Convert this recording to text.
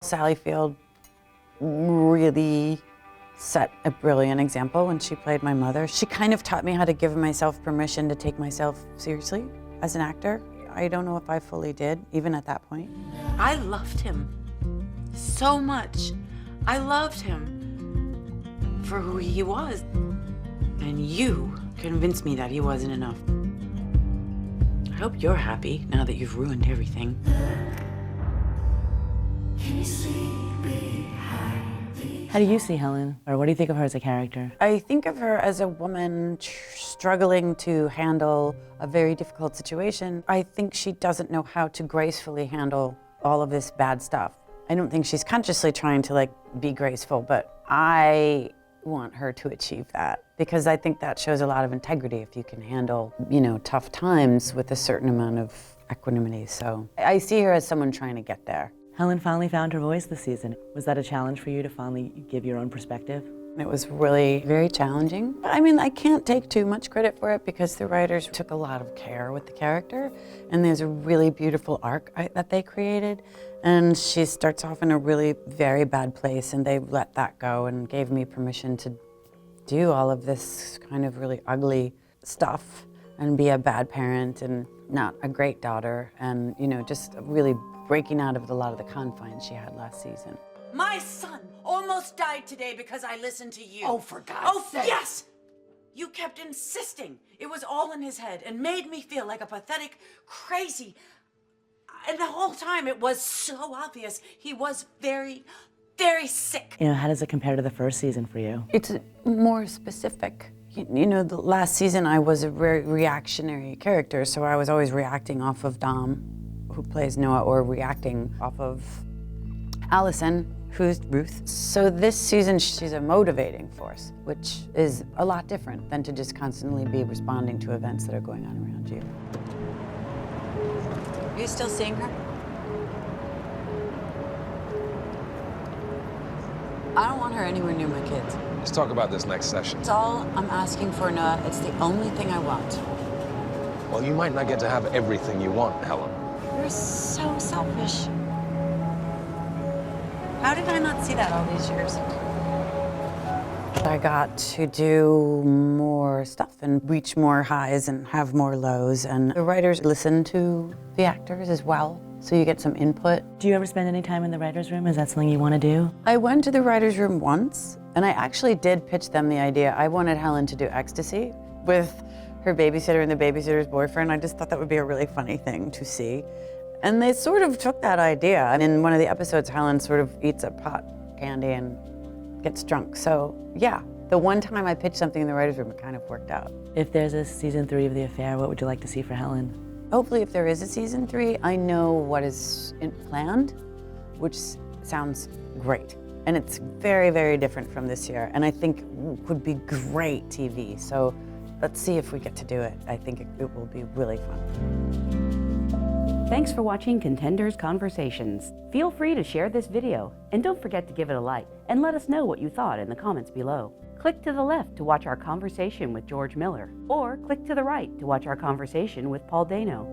Sally Field really set a brilliant example when she played my mother. She kind of taught me how to give myself permission to take myself seriously as an actor. I don't know if I fully did, even at that point. I loved him so much. I loved him for who he was. And you convinced me that he wasn't enough. I hope you're happy now that you've ruined everything. How do you see Helen? Or what do you think of her as a character? I think of her as a woman struggling to handle a very difficult situation. I think she doesn't know how to gracefully handle all of this bad stuff. I don't think she's consciously trying to be graceful, but I want her to achieve that because I think that shows a lot of integrity if you can handle, tough times with a certain amount of equanimity. So I see her as someone trying to get there. Helen finally found her voice this season. Was that a challenge for you to finally give your own perspective? It was really very challenging. I mean, I can't take too much credit for it because the writers took a lot of care with the character, and there's a really beautiful arc that they created. And she starts off in a really very bad place, and they let that go and gave me permission to do all of this kind of really ugly stuff and be a bad parent and not a great daughter, and just really breaking out of a lot of the confines she had last season. My son almost died today because I listened to you. Oh, for God's sake. Oh, yes! You kept insisting. It was all in his head and made me feel like a pathetic, crazy. And the whole time it was so obvious he was very, very sick. How does it compare to the first season for you? It's more specific. The last season I was a very reactionary character, so I was always reacting off of Dom, who plays Noah, or reacting off of Allison, who's Ruth. So this season, she's a motivating force, which is a lot different than to just constantly be responding to events that are going on around you. Are you still seeing her? I don't want her anywhere near my kids. Let's talk about this next session. It's all I'm asking for, Noah. It's the only thing I want. Well, you might not get to have everything you want, Helen. You're so selfish. How did I not see that all these years? I got to do more stuff and reach more highs and have more lows, and the writers listen to the actors as well, so you get some input. Do you ever spend any time in the writer's room? Is that something you want to do? I went to the writer's room once, and I actually did pitch them the idea. I wanted Helen to do ecstasy with her babysitter and the babysitter's boyfriend. I just thought that would be a really funny thing to see. And they sort of took that idea. And in one of the episodes, Helen sort of eats a pot candy and gets drunk. So yeah, the one time I pitched something in the writer's room, it kind of worked out. If there's a season 3 of The Affair, what would you like to see for Helen? Hopefully if there is a season 3, I know what is planned, which sounds great. And it's very, very different from this year. And I think would be great TV. So let's see if we get to do it. I think it will be really fun. Thanks for watching Contenders Conversations. Feel free to share this video, and don't forget to give it a like, and let us know what you thought in the comments below. Click to the left to watch our conversation with George Miller, or click to the right to watch our conversation with Paul Dano.